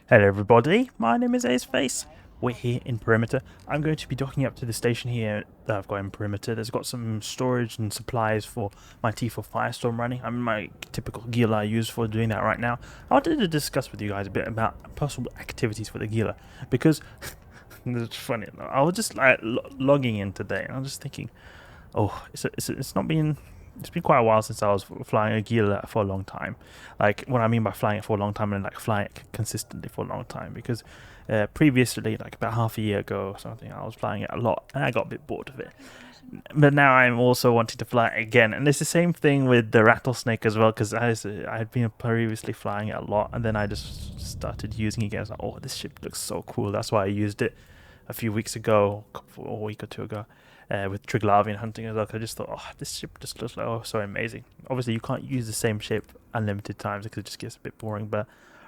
Hello everybody, my name is Aceface. We're here in Perimeter. I'm going to be docking up to the station here that I've got in Perimeter. There's got some storage and supplies for my T4 Firestorm running. I'm my typical Gila I use for doing that right now. I wanted to discuss with you guys a bit about possible activities for the Gila, because it's funny. I was just like logging in today and I'm just thinking, oh, it's not been... It's been quite a while since I was flying a Gila for a long time. Like, what I mean by flying it for a long time, and like flying it consistently for a long time, because previously, like about half a year ago or something, I was flying it a lot, and I got a bit bored of it. But now I'm also wanting to fly it again, and it's the same thing with the Rattlesnake as well, because I had been previously flying it a lot, and then I just started using it again. I was like, oh, this ship looks so cool. That's why I used it a few weeks ago, a week or two ago. With Triglavian hunting as well, I just thought, oh, this ship just looks like, oh, so amazing. Obviously, you can't use the same ship unlimited times because it just gets a bit boring, but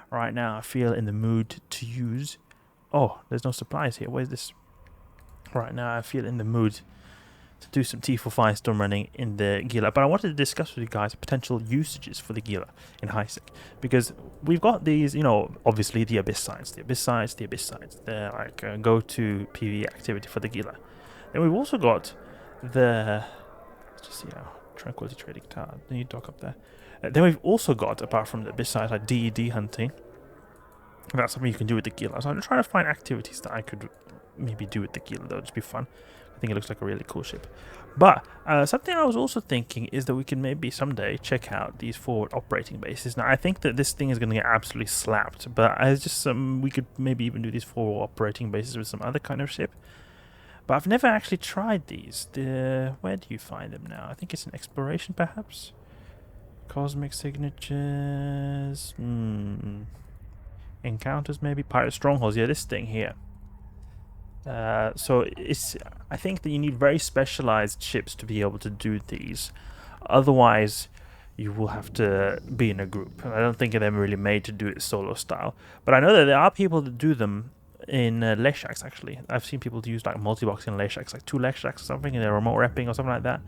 right now I feel in the mood to use... Oh, there's no supplies here. Where's this? Right now I feel in the mood to do some T4 Firestorm running in the Gila, but I wanted to discuss with you guys potential usages for the Gila in HiSec, because we've got these, you know, obviously the Abyss sites, they're like a go-to PvE activity for the Gila. Then we've also got the... Let's just see now. Tranquility Trading Tower. Then you dock up there. Then we've also got, apart from the besides like DED hunting, that's something you can do with the Gila. So I'm trying to find activities that I could maybe do with the Gila. That would just be fun. I think it looks like a really cool ship. But something I was also thinking is that we can maybe someday check out these forward operating bases. Now, I think that this thing is going to get absolutely slapped, but as just we could maybe even do these forward operating bases with some other kind of ship. But I've never actually tried these. Where do you find them now? I think it's in exploration, perhaps? Cosmic signatures... Encounters, maybe? Pirate strongholds. Yeah, this thing here. So it's... I think that you need very specialized ships to be able to do these. Otherwise, you will have to be in a group. And I don't think they're really made to do it solo style. But I know that there are people that do them in Leshaks, actually. I've seen people use like multi-box in Leshaks, like 2 Leshaks or something, and they're remote repping or something like that.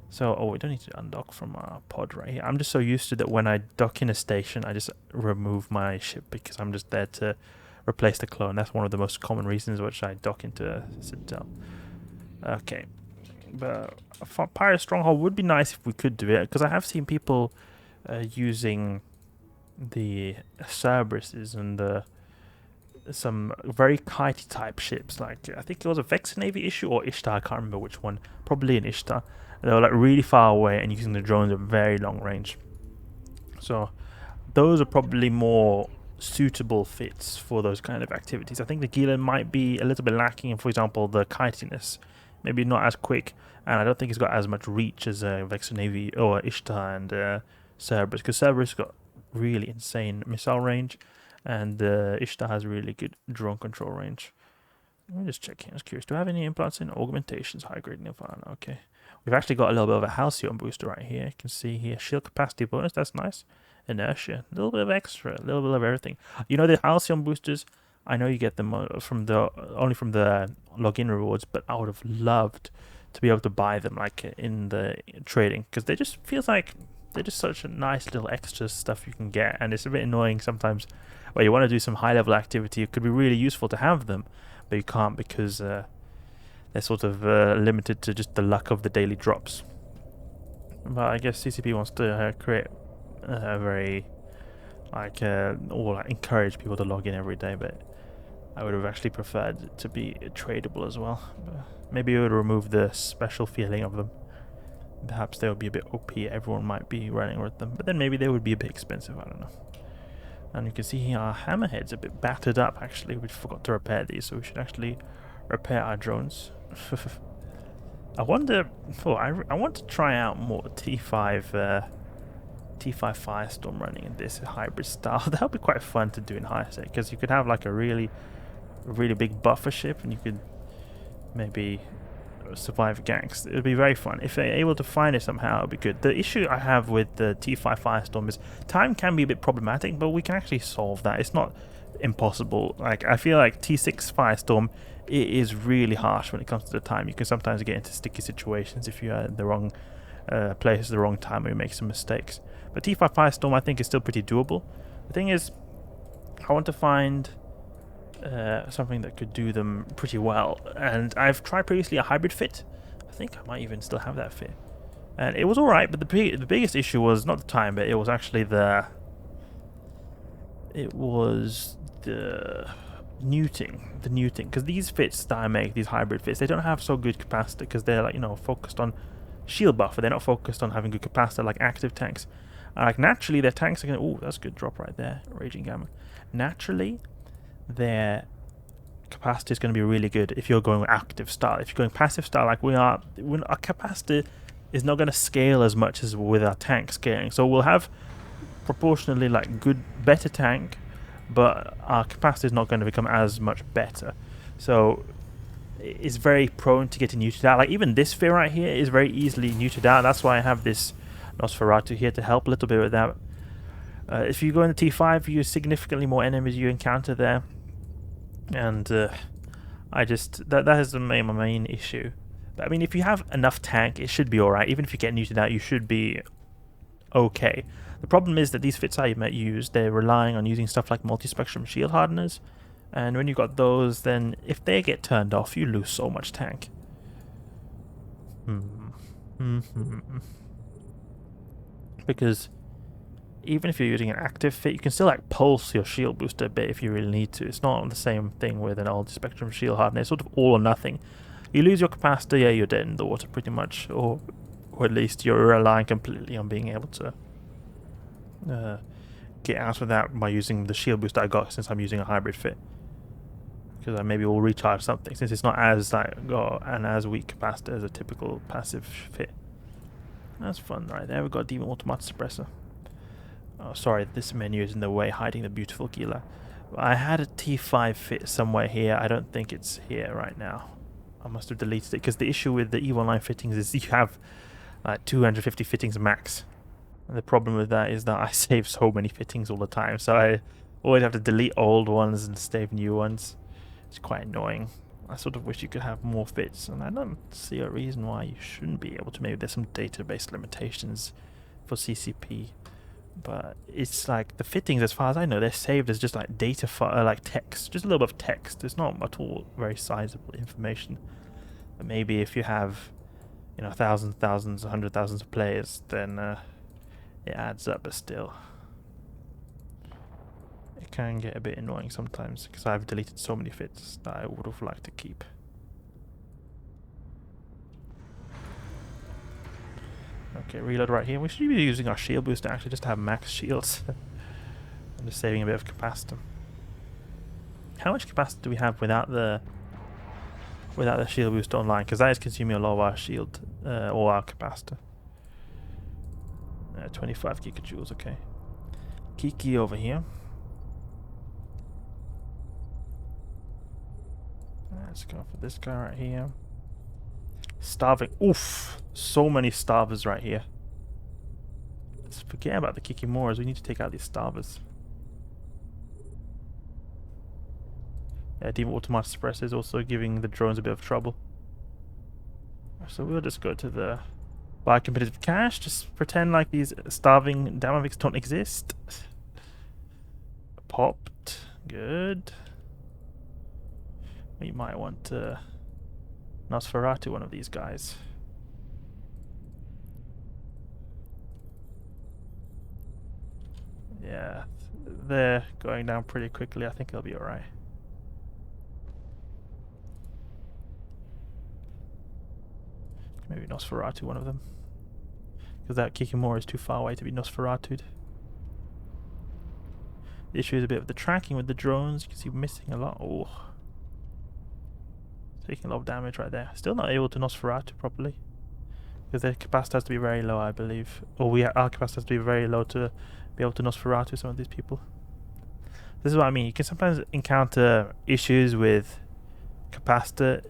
So, oh, we don't need to undock from our pod right here. I'm just so used to that when I dock in a station, I just remove my ship because I'm just there to replace the clone. That's one of the most common reasons which I dock into a Citadel. Okay. But a Pirate Stronghold would be nice if we could do it, because I have seen people using the Cerberuses and the some very kitey type ships, like I think it was a Vex Navy issue or Ishtar, I can't remember which one, probably an Ishtar. They were like really far away and using the drones at very long range. So those are probably more suitable fits for those kind of activities. I think the Gila might be a little bit lacking in, for example, the kitiness, maybe not as quick, and I don't think it's got as much reach as a Vex Navy or Ishtar and Cerberus, because Cerberus got really insane missile range, and Ishtar has really good drone control range. Let me just check here. I was curious. Do I have any implants in augmentations? High grade Nirvana. Okay. We've actually got a little bit of a Halcyon booster right here. You can see here. Shield capacity bonus. That's nice. Inertia. A little bit of extra. A little bit of everything. You know, the Halcyon boosters, I know you get them from the only from the login rewards, but I would have loved to be able to buy them like in the trading, because they just feels like they're just such a nice little extra stuff you can get, and it's a bit annoying sometimes where you want to do some high level activity. It could be really useful to have them, but you can't because they're sort of limited to just the luck of the daily drops. But I guess CCP wants to create a very or like encourage people to log in every day, but I would have actually preferred it to be tradable as well. But maybe it would remove the special feeling of them. Perhaps they would be a bit OP, everyone might be running with them, but then maybe they would be a bit expensive, I don't know. And you can see here our Hammerhead's a bit battered up, actually. We forgot to repair these, so we should actually repair our drones. I wonder... Oh, I want to try out more T5 Firestorm running in this hybrid style. That would be quite fun to do in HiSec, because you could have like a really big buffer ship, and you could maybe survive ganks. It would be very fun. If they're able to find it somehow, it would be good. The issue I have with the T5 Firestorm is time can be a bit problematic, but we can actually solve that. It's not impossible. Like, I feel like T6 Firestorm, it is really harsh when it comes to the time. You can sometimes get into sticky situations if you are in the wrong place at the wrong time, or you make some mistakes. But T5 Firestorm, I think, is still pretty doable. The thing is, I want to find something that could do them pretty well. And I've tried previously a hybrid fit. I think I might even still have that fit. And it was alright, but the biggest issue was not the time, but it was actually the neuting. Because these fits that I make, these hybrid fits, they don't have so good capacitor because they're like, you know, focused on shield buffer. They're not focused on having good capacitor like active tanks. Like naturally their tanks are going to... Oh, that's a good drop right there. Raging Gamma. Naturally, their capacitor is going to be really good if you're going active style. If you're going passive style like we are, our capacitor is not going to scale as much as with our tank scaling. So we'll have proportionally like better tank, but our capacitor is not going to become as much better. So it's very prone to getting neutered out. Like even this fit right here is very easily neutered out. That's why I have this Nosferatu here to help a little bit with that. If you go in the T5, you use significantly more enemies you encounter there. And I just... That is my main issue. But I mean, if you have enough tank, it should be alright. Even if you get neutered out, you should be okay. The problem is that these fits I use, they're relying on using stuff like multispectrum shield hardeners. And when you got those, then if they get turned off, you lose so much tank. Because even if you're using an active fit, you can still like pulse your shield booster a bit if you really need to. It's not the same thing with an multispectrum shield hardener. It's sort of all or nothing. You lose your capacitor, yeah, you're dead in the water pretty much, or at least you're relying completely on being able to get out of that by using the shield booster I got since I'm using a hybrid fit. Because I maybe will recharge something since it's not as an as weak capacitor as a typical passive fit. That's fun right there. We've got Demon Automatic Suppressor. Oh, sorry, this menu is in the way, hiding the beautiful Gila. I had a T5 fit somewhere here. I don't think it's here right now. I must have deleted it because the issue with the E19 fittings is you have like 250 fittings max. And the problem with that is that I save so many fittings all the time, so I always have to delete old ones and save new ones. It's quite annoying. I sort of wish you could have more fits, and I don't see a reason why you shouldn't be able to. Maybe there's some database limitations for CCP, but it's like the fittings, as far as I know, they're saved as just like data file, like text, just a little bit of text. It's not at all very sizable information. But maybe if you have, you know, thousands, 100,000s of players, then it adds up. But still, it can get a bit annoying sometimes because I've deleted so many fits that I would have liked to keep. Okay, reload right here. We should be using our shield booster actually just to have max shields. I'm just saving a bit of capacitor. How much capacitor do we have without the shield booster online? Because that is consuming a lot of our shield or our capacitor. 25 gigajoules, okay. Kiki over here. Let's go for this guy right here. Starving. Oof! So many starvers right here. Let's forget about the Kikimoras. We need to take out these starvers. Yeah, Demon Automatic Suppressor is also giving the drones a bit of trouble. So we'll just go to the buy competitive cash. Just pretend like these starving Damaviks don't exist. Popped. Good. We might want to Nosferatu one of these guys. Yeah, they're going down pretty quickly. I think they'll be alright. Maybe Nosferatu one of them. Because that Kikimora is too far away to be Nosferatu'd. The issue is a bit of the tracking with the drones. You can see we're missing a lot. Oh. Taking a lot of damage right there. Still not able to Nosferatu properly. Because their capacity has to be very low, I believe. Or our capacity has to be very low to be able to Nosferatu some of these people. This is what I mean. You can sometimes encounter issues with capacitor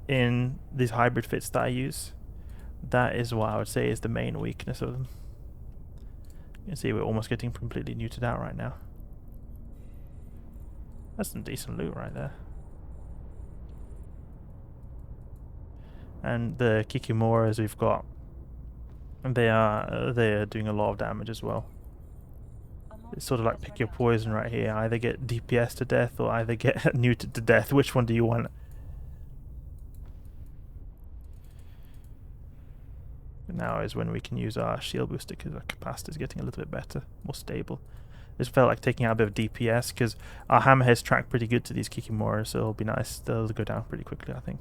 in these hybrid fits that I use. That is what I would say is the main weakness of them. You can see we're almost getting completely neutered out right now. That's some decent loot right there. And the Kikimoras we've got, they are doing a lot of damage as well. It's sort of like pick your poison right here. Either get DPS to death or either get neutered to death. Which one do you want? Now is when we can use our shield booster because our capacity is getting a little bit better, more stable. Just felt like taking out a bit of DPS because our hammerheads track pretty good to these Kikimoras, so it'll be nice. They'll go down pretty quickly, I think.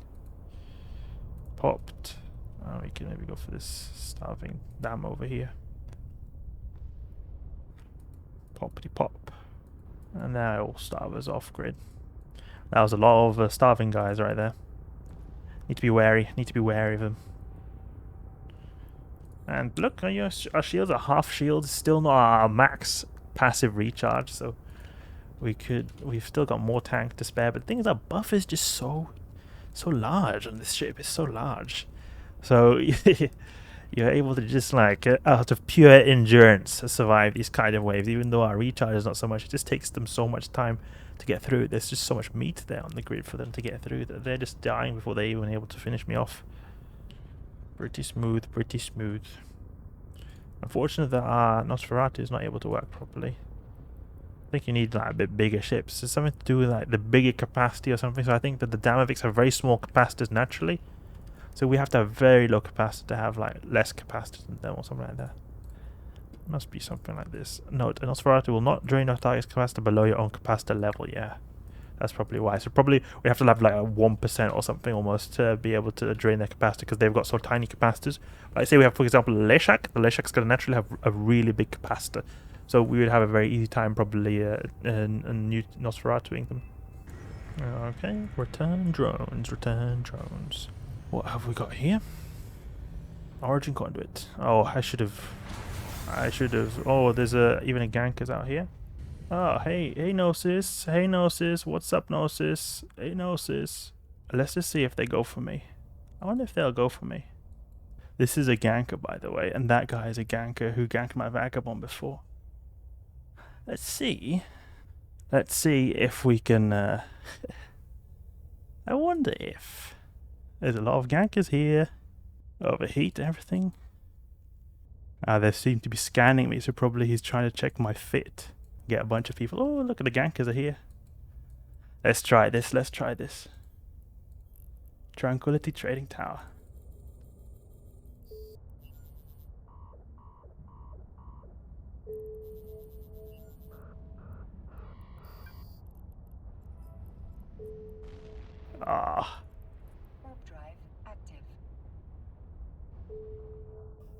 Popped. Oh, we can maybe go for this starving dam over here. Poppity pop. And now all starvers off grid. That was a lot of starving guys right there. Need to be wary. Need to be wary of them. And look, our shields are half shields. Still not our max passive recharge, so we've still got more tank to spare. But the thing is, our buff is just so large on this ship. It's so large. So you're able to just like out of pure endurance survive these kind of waves, even though our recharge is not so much. It just takes them so much time to get through. There's just so much meat there on the grid for them to get through that they're just dying before they're even able to finish me off. Pretty smooth, pretty smooth. Unfortunate that our Nosferatu is not able to work properly. I think you need like a bit bigger ships. It's something to do with like the bigger capacity or something. So I think that the Damaviks have very small capacitors naturally. So we have to have very low capacity to have like less capacity than them or something like that. Must be something like this. Note, a Nosferatu will not drain your target's capacitor below your own capacitor level. Yeah, that's probably why. So probably we have to have like a 1% or something almost to be able to drain their capacitor because they've got so tiny capacitors. Like say we have, for example, Leshak. The Leshak's going to naturally have a really big capacitor. So we would have a very easy time probably new Nosferatuing them. Okay, return drones, return drones. What have we got here? Origin conduit. Oh, I should have. Oh, there's even a gankers out here. Oh, hey Gnosis. Hey Gnosis. What's up, Gnosis? Hey Gnosis. Let's just see if they go for me. I wonder if they'll go for me. This is a ganker, by the way, and that guy is a ganker who ganked my Vagabond before. Let's see. Let's see if we can. I wonder if. There's a lot of gankers here. Overheat everything. They seem to be scanning me, so probably he's trying to check my fit. Get a bunch of people. Oh, look at the gankers are here. Let's try this. Let's try this. Tranquility Trading Tower. Ah.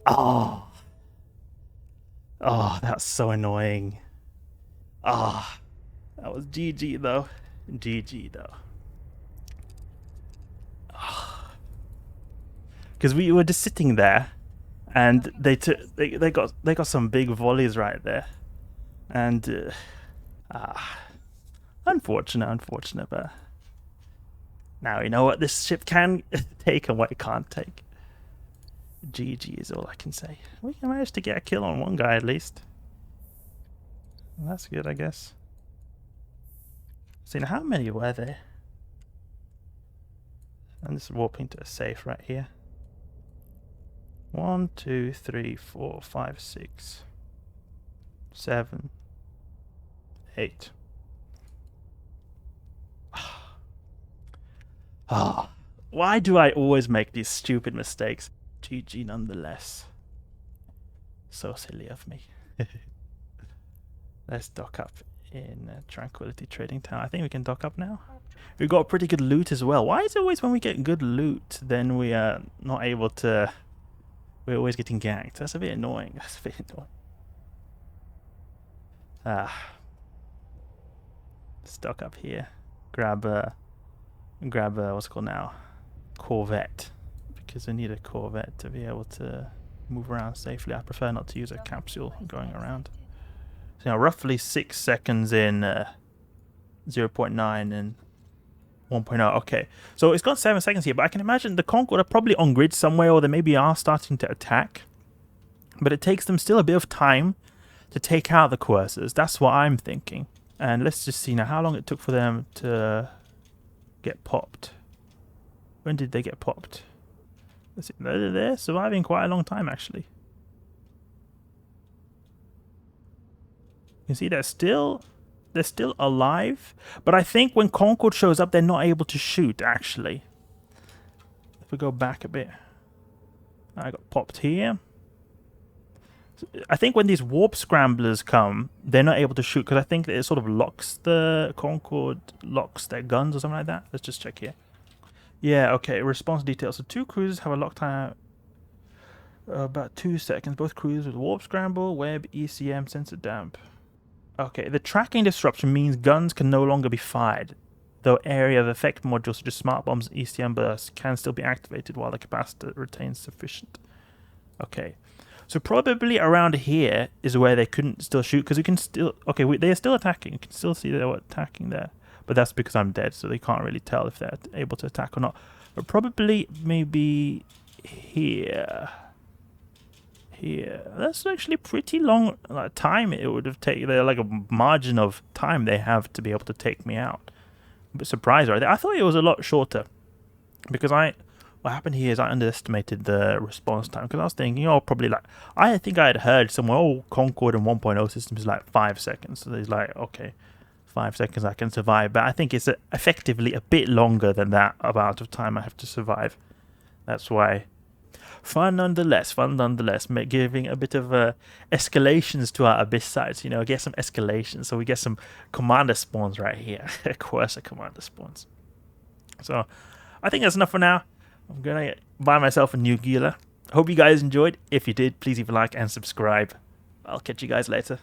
Oh. Oh, that's so annoying. Ah. That was GG though. GG though. Because we were just sitting there and they got some big volleys right there. And unfortunate, but now you know what this ship can take and what it can't take. GG is all I can say. We can manage to get a kill on one guy at least. Well, that's good, I guess. See, now how many were there? I'm just warping to a safe right here. 1, 2, 3, 4, 5, 6, 7, 8. Why do I always make these stupid mistakes? GG nonetheless. So silly of me. Let's dock up in Tranquility Trading Tower. I think we can dock up now. We got pretty good loot as well. Why is it always when we get good loot, then we are not able to... We're always getting ganked. That's a bit annoying. That's a bit annoying. Let's dock up here. Grab what's it called now? Corvette. Because I need a Corvette to be able to move around safely. I prefer not to use a capsule going around. So now roughly 6 seconds in 0.9 and 1.0. Okay, so it's got 7 seconds here, but I can imagine the Concord are probably on grid somewhere, or they maybe are starting to attack. But it takes them still a bit of time to take out the Coercers. That's what I'm thinking. And let's just see now how long it took for them to get popped. When did they get popped? Let's see. They're surviving quite a long time, actually. You can see they're still alive, but I think when Concord shows up, they're not able to shoot, actually. If we go back a bit. I got popped here. I think when these warp scramblers come, they're not able to shoot, because I think it sort of locks the Concord, locks their guns or something like that. Let's just check here. Yeah, okay, response details. So 2 cruisers have a lock time about 2 seconds. Both cruisers with warp scramble, web, ECM, sensor damp. Okay, the tracking disruption means guns can no longer be fired, though area of effect modules such as smart bombs and ECM bursts can still be activated while the capacitor retains sufficient. Okay, so probably around here is where they couldn't still shoot, because we can still... Okay, they're still attacking. You can still see they were attacking there, but that's because I'm dead, so they can't really tell if they're able to attack or not. But probably maybe here... That's actually pretty long time it would have taken. They're like a margin of time they have to be able to take me out. I'm a bit surprised right there. I thought it was a lot shorter, because what happened here is I underestimated the response time, because I was thinking, oh, probably like, I think I had heard somewhere, oh, Concord and 1.0 systems is like 5 seconds. So it's like, okay, 5 seconds I can survive, but I think it's effectively a bit longer than that amount of time I have to survive. That's why. Fun nonetheless, giving a bit of escalations to our abyss sites, you know, get some escalations, so we get some commander spawns right here. Cursor commander spawns. So, I think that's enough for now. I'm gonna buy myself a new Gila. Hope you guys enjoyed. If you did, please leave a like and subscribe. I'll catch you guys later.